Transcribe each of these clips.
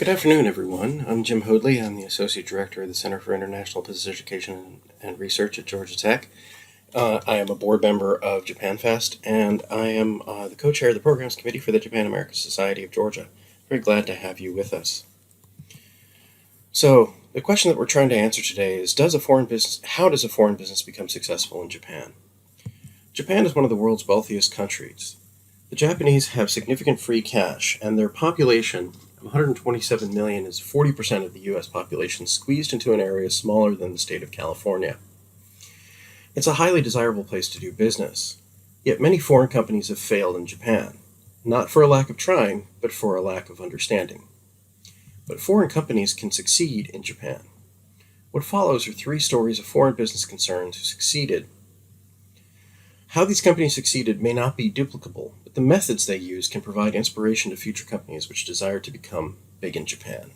Good afternoon, everyone. I'm Jim Hoadley. I'm the Associate Director of the Center for International Business Education and Research at Georgia Tech. I am a board member of JapanFest, and I am the co-chair of the Programs Committee for the Japan American Society of Georgia. Very glad to have you with us. So, the question that we're trying to answer today is, how does a foreign business become successful in Japan? Japan is one of the world's wealthiest countries. The Japanese have significant free cash, and their population of 127 million is 40% of the U.S. population, squeezed into an area smaller than the state of California. It's a highly desirable place to do business, yet many foreign companies have failed in Japan, not for a lack of trying, but for a lack of understanding. But foreign companies can succeed in Japan. What follows are 3 stories of foreign business concerns who succeeded. How these companies succeeded may not be duplicable, but the methods they use can provide inspiration to future companies which desire to become big in Japan.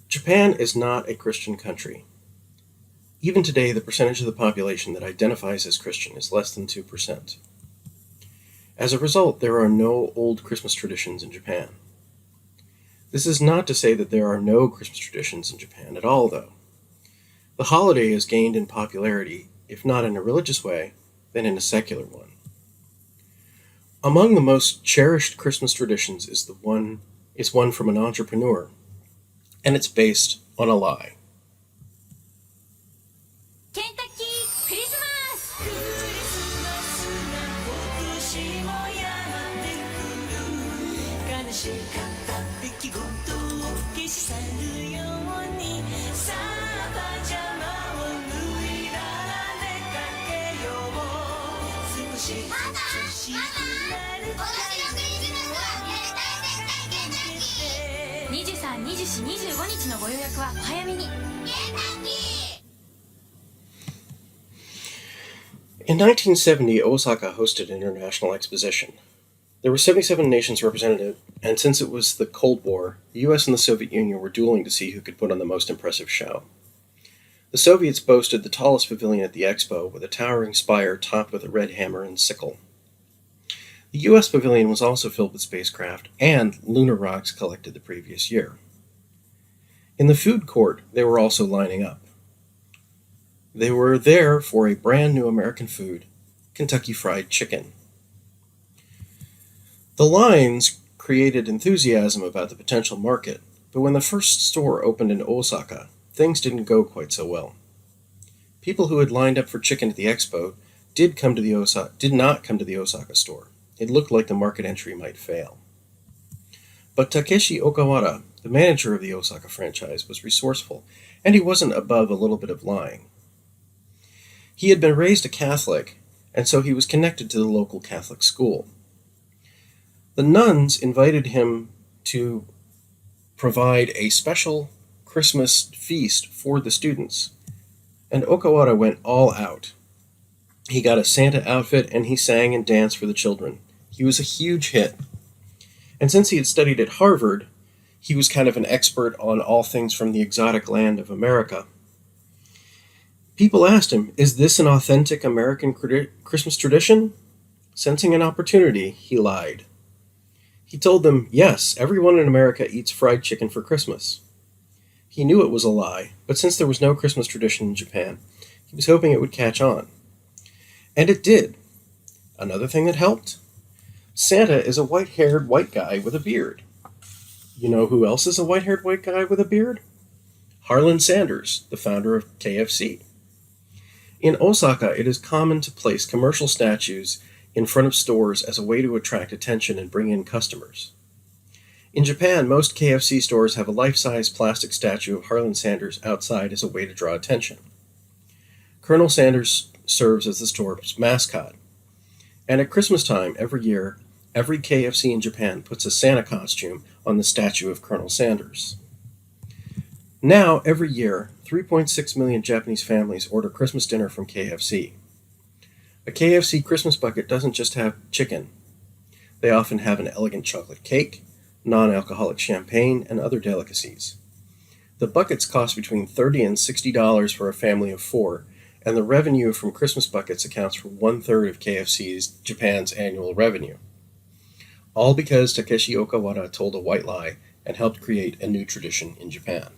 Japan is not a Christian country. Even today, the percentage of the population that identifies as Christian is less than 2%. As a result, there are no old Christmas traditions in Japan. This is not to say that there are no Christmas traditions in Japan at all, though. The holiday has gained in popularity, if not in a religious way, then in a secular one. Among the most cherished Christmas traditions is one from an entrepreneur, and it's based on a lie. In 1970, Osaka hosted an international exposition. There were 77 nations represented, and since it was the Cold War, the US and the Soviet Union were dueling to see who could put on the most impressive show. The Soviets boasted the tallest pavilion at the expo, with a towering spire topped with a red hammer and sickle. The US pavilion was also filled with spacecraft and lunar rocks collected the previous year. In the food court, they were also lining up. They were there for a brand new American food, Kentucky Fried Chicken. The lines created enthusiasm about the potential market, but when the first store opened in Osaka, things didn't go quite so well. People who had lined up for chicken at the expo did not come to the Osaka store. It looked like the market entry might fail. But Takeshi Okawara, the manager of the Osaka franchise, was resourceful, and he wasn't above a little bit of lying. He had been raised a Catholic, and so he was connected to the local Catholic school. The nuns invited him to provide a special Christmas feast for the students, and Okawara went all out. He got a Santa outfit, and he sang and danced for the children. He was a huge hit. And since he had studied at Harvard, he was kind of an expert on all things from the exotic land of America. People asked him, "Is this an authentic American Christmas tradition?" Sensing an opportunity, he lied. He told them, yes, everyone in America eats fried chicken for Christmas. He knew it was a lie, but since there was no Christmas tradition in Japan, he was hoping it would catch on. And it did. Another thing that helped? Santa is a white-haired white guy with a beard. You know who else is a white-haired white guy with a beard? Harlan Sanders, the founder of KFC. In Osaka, it is common to place commercial statues in front of stores as a way to attract attention and bring in customers. In Japan, most KFC stores have a life-size plastic statue of Harlan Sanders outside as a way to draw attention. Colonel Sanders serves as the store's mascot. And at Christmas time every year, every KFC in Japan puts a Santa costume on the statue of Colonel Sanders. Now, every year, 3.6 million Japanese families order Christmas dinner from KFC. A KFC Christmas bucket doesn't just have chicken. They often have an elegant chocolate cake, non-alcoholic champagne, and other delicacies. The buckets cost between $30 and $60 for a family of 4, and the revenue from Christmas buckets accounts for 1/3 of KFC's Japan's annual revenue. all because Takeshi Okawara told a white lie and helped create a new tradition in Japan.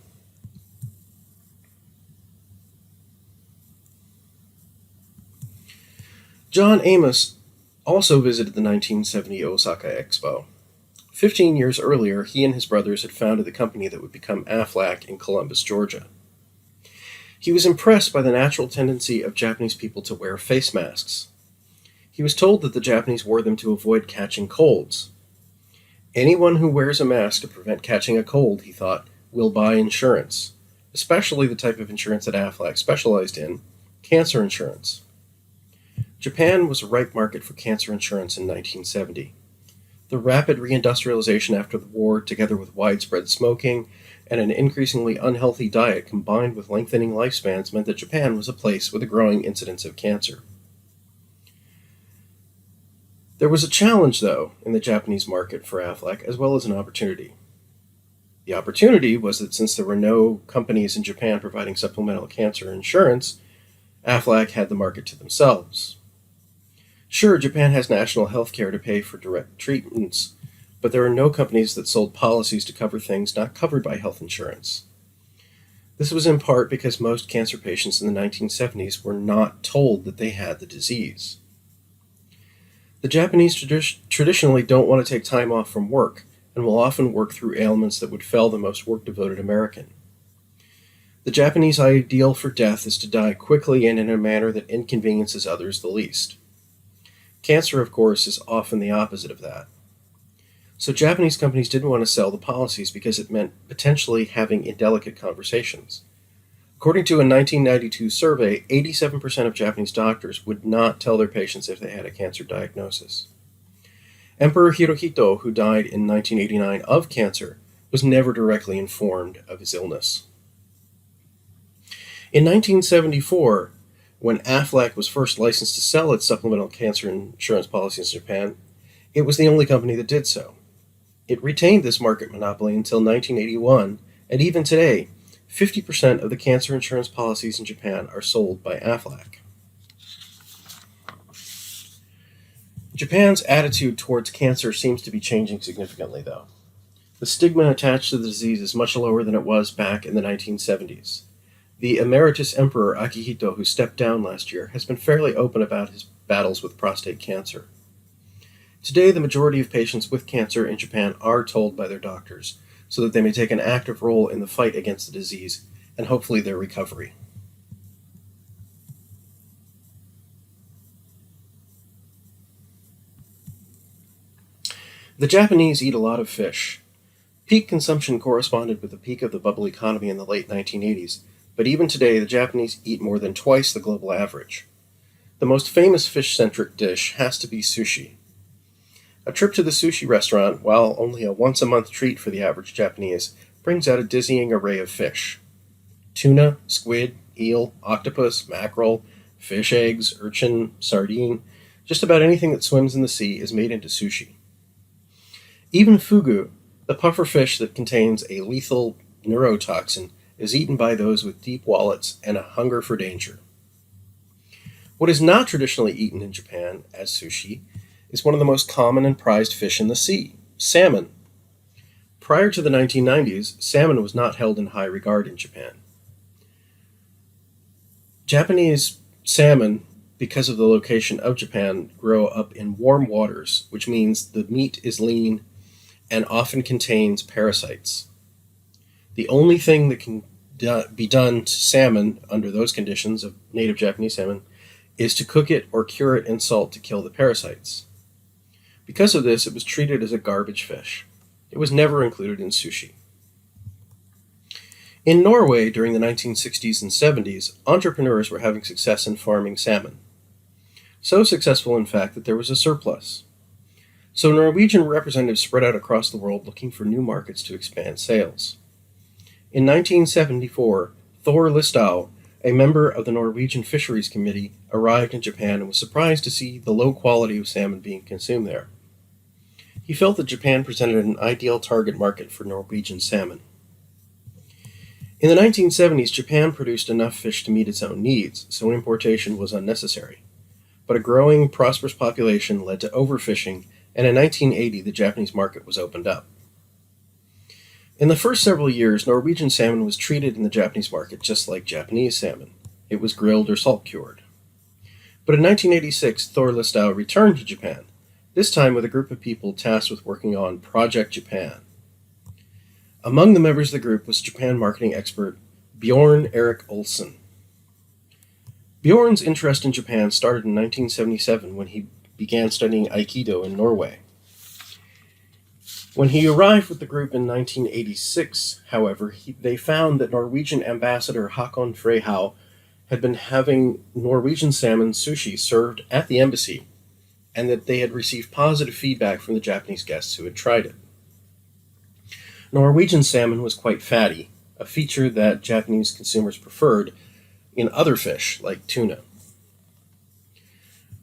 John Amos also visited the 1970 Osaka Expo. 15 years earlier, he and his brothers had founded the company that would become Aflac in Columbus, Georgia. He was impressed by the natural tendency of Japanese people to wear face masks. He was told that the Japanese wore them to avoid catching colds. Anyone who wears a mask to prevent catching a cold, he thought, will buy insurance, especially the type of insurance that Aflac specialized in, cancer insurance. Japan was a ripe market for cancer insurance in 1970. The rapid reindustrialization after the war, together with widespread smoking and an increasingly unhealthy diet combined with lengthening lifespans, meant that Japan was a place with a growing incidence of cancer. There was a challenge, though, in the Japanese market for Aflac, as well as an opportunity. The opportunity was that since there were no companies in Japan providing supplemental cancer insurance, Aflac had the market to themselves. Sure, Japan has national health care to pay for direct treatments, but there are no companies that sold policies to cover things not covered by health insurance. This was in part because most cancer patients in the 1970s were not told that they had the disease. The Japanese traditionally don't want to take time off from work and will often work through ailments that would fell the most work-devoted American. The Japanese ideal for death is to die quickly and in a manner that inconveniences others the least. Cancer, of course, is often the opposite of that. So Japanese companies didn't want to sell the policies because it meant potentially having indelicate conversations. According to a 1992 survey, 87% of Japanese doctors would not tell their patients if they had a cancer diagnosis. Emperor Hirohito, who died in 1989 of cancer, was never directly informed of his illness. In 1974, when Aflac was first licensed to sell its supplemental cancer insurance policies in Japan, it was the only company that did so. It retained this market monopoly until 1981, and even today, 50% of the cancer insurance policies in Japan are sold by Aflac. Japan's attitude towards cancer seems to be changing significantly, though. The stigma attached to the disease is much lower than it was back in the 1970s. The emeritus emperor Akihito, who stepped down last year, has been fairly open about his battles with prostate cancer. Today, the majority of patients with cancer in Japan are told by their doctors, so that they may take an active role in the fight against the disease and hopefully their recovery. The Japanese eat a lot of fish. Peak consumption corresponded with the peak of the bubble economy in the late 1980s, but even today the Japanese eat more than twice the global average. The most famous fish-centric dish has to be sushi. A trip to the sushi restaurant, while only a once-a-month treat for the average Japanese, brings out a dizzying array of fish. Tuna, squid, eel, octopus, mackerel, fish eggs, urchin, sardine, just about anything that swims in the sea is made into sushi. Even fugu, the puffer fish that contains a lethal neurotoxin, is eaten by those with deep wallets and a hunger for danger. What is not traditionally eaten in Japan as sushi is one of the most common and prized fish in the sea, salmon. Prior to the 1990s, salmon was not held in high regard in Japan. Japanese salmon, because of the location of Japan, grow up in warm waters, which means the meat is lean and often contains parasites. The only thing that can be done to salmon under those conditions of native Japanese salmon is to cook it or cure it in salt to kill the parasites. Because of this, it was treated as a garbage fish. It was never included in sushi. In Norway, during the 1960s and 70s, entrepreneurs were having success in farming salmon. So successful, in fact, that there was a surplus. So Norwegian representatives spread out across the world looking for new markets to expand sales. In 1974, Thor Listau, a member of the Norwegian Fisheries Committee, arrived in Japan and was surprised to see the low quality of salmon being consumed there. He felt that Japan presented an ideal target market for Norwegian salmon. In the 1970s, Japan produced enough fish to meet its own needs, so importation was unnecessary. But a growing, prosperous population led to overfishing and in 1980 the Japanese market was opened up. In the first several years, Norwegian salmon was treated in the Japanese market just like Japanese salmon. It was grilled or salt cured. But in 1986, Thor Listau returned to Japan, this time with a group of people tasked with working on Project Japan. Among the members of the group was Japan marketing expert Bjorn Erik Olsen. Bjorn's interest in Japan started in 1977 when he began studying Aikido in Norway. When he arrived with the group in 1986, however, they found that Norwegian ambassador Håkon Freyhau had been having Norwegian salmon sushi served at the embassy, and that they had received positive feedback from the Japanese guests who had tried it. Norwegian salmon was quite fatty, a feature that Japanese consumers preferred in other fish like tuna.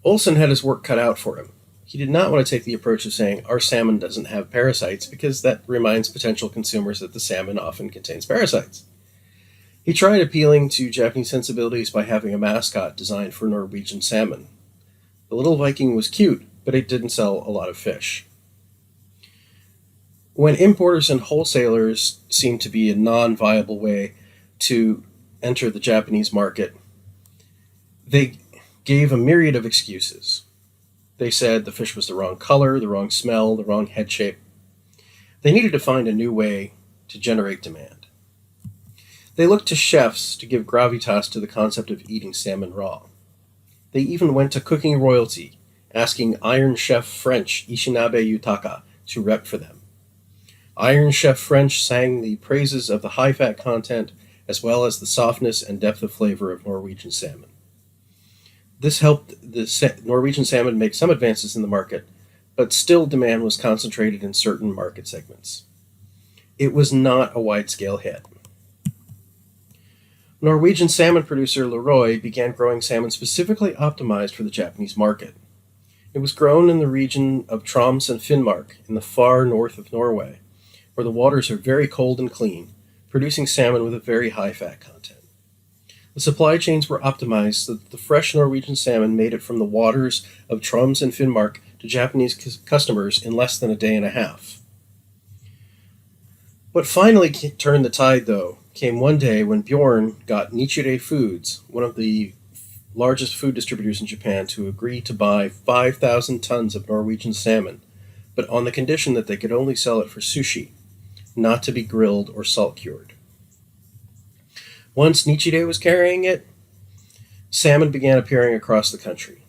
Olsen had his work cut out for him. He did not want to take the approach of saying, our salmon doesn't have parasites, because that reminds potential consumers that the salmon often contains parasites. He tried appealing to Japanese sensibilities by having a mascot designed for Norwegian salmon. The little Viking was cute, but it didn't sell a lot of fish. When importers and wholesalers seemed to be a non-viable way to enter the Japanese market, they gave a myriad of excuses. They said the fish was the wrong color, the wrong smell, the wrong head shape. They needed to find a new way to generate demand. They looked to chefs to give gravitas to the concept of eating salmon raw. They even went to cooking royalty, asking Iron Chef French Ishinabe Yutaka to rep for them. Iron Chef French sang the praises of the high-fat content as well as the softness and depth of flavor of Norwegian salmon. This helped the Norwegian salmon make some advances in the market, but still demand was concentrated in certain market segments. It was not a wide-scale hit. Norwegian salmon producer Leroy began growing salmon specifically optimized for the Japanese market. It was grown in the region of Troms and Finnmark in the far north of Norway, where the waters are very cold and clean, producing salmon with a very high fat content. The supply chains were optimized so that the fresh Norwegian salmon made it from the waters of Troms and Finnmark to Japanese customers in less than a day and a half. What finally turned the tide, though, came one day when Bjorn got Nichire Foods, one of the largest food distributors in Japan, to agree to buy 5,000 tons of Norwegian salmon, but on the condition that they could only sell it for sushi, not to be grilled or salt cured. Once Nichire was carrying it, salmon began appearing across the country.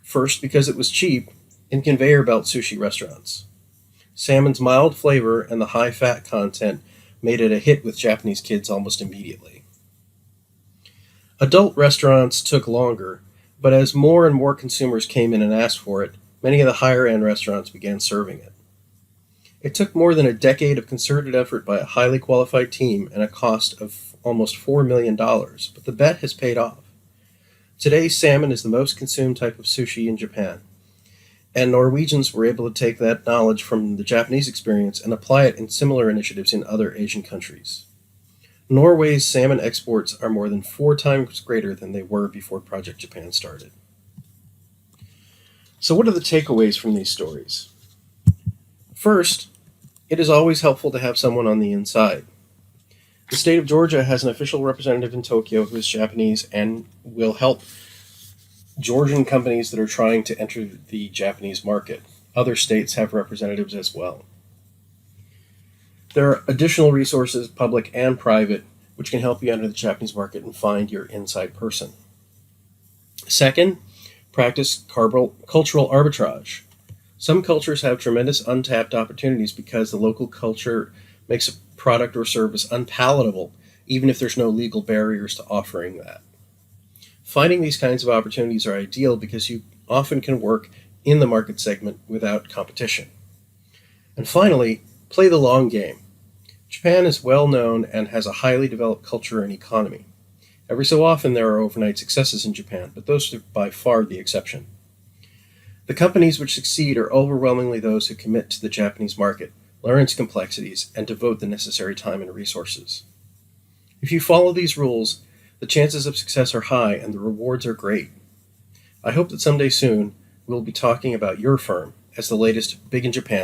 First, because it was cheap, in conveyor belt sushi restaurants. Salmon's mild flavor and the high fat content made it a hit with Japanese kids almost immediately. Adult restaurants took longer, but as more and more consumers came in and asked for it, many of the higher-end restaurants began serving it. It took more than a decade of concerted effort by a highly qualified team and a cost of almost $4 million, but the bet has paid off. Today, salmon is the most consumed type of sushi in Japan, and Norwegians were able to take that knowledge from the Japanese experience and apply it in similar initiatives in other Asian countries. Norway's salmon exports are more than 4 times greater than they were before Project Japan started. So what are the takeaways from these stories? First, it is always helpful to have someone on the inside. The state of Georgia has an official representative in Tokyo who is Japanese and will help Georgian companies that are trying to enter the Japanese market. Other states have representatives as well. There are additional resources, public and private, which can help you enter the Japanese market and find your inside person. Second, practice cultural arbitrage. Some cultures have tremendous untapped opportunities because the local culture makes a product or service unpalatable, even if there's no legal barriers to offering that. Finding these kinds of opportunities are ideal because you often can work in the market segment without competition. And finally, play the long game. Japan is well known and has a highly developed culture and economy. Every so often there are overnight successes in Japan, but those are by far the exception. The companies which succeed are overwhelmingly those who commit to the Japanese market, learn its complexities, and devote the necessary time and resources. If you follow these rules, the chances of success are high and the rewards are great. I hope that someday soon we'll be talking about your firm as the latest Big in Japan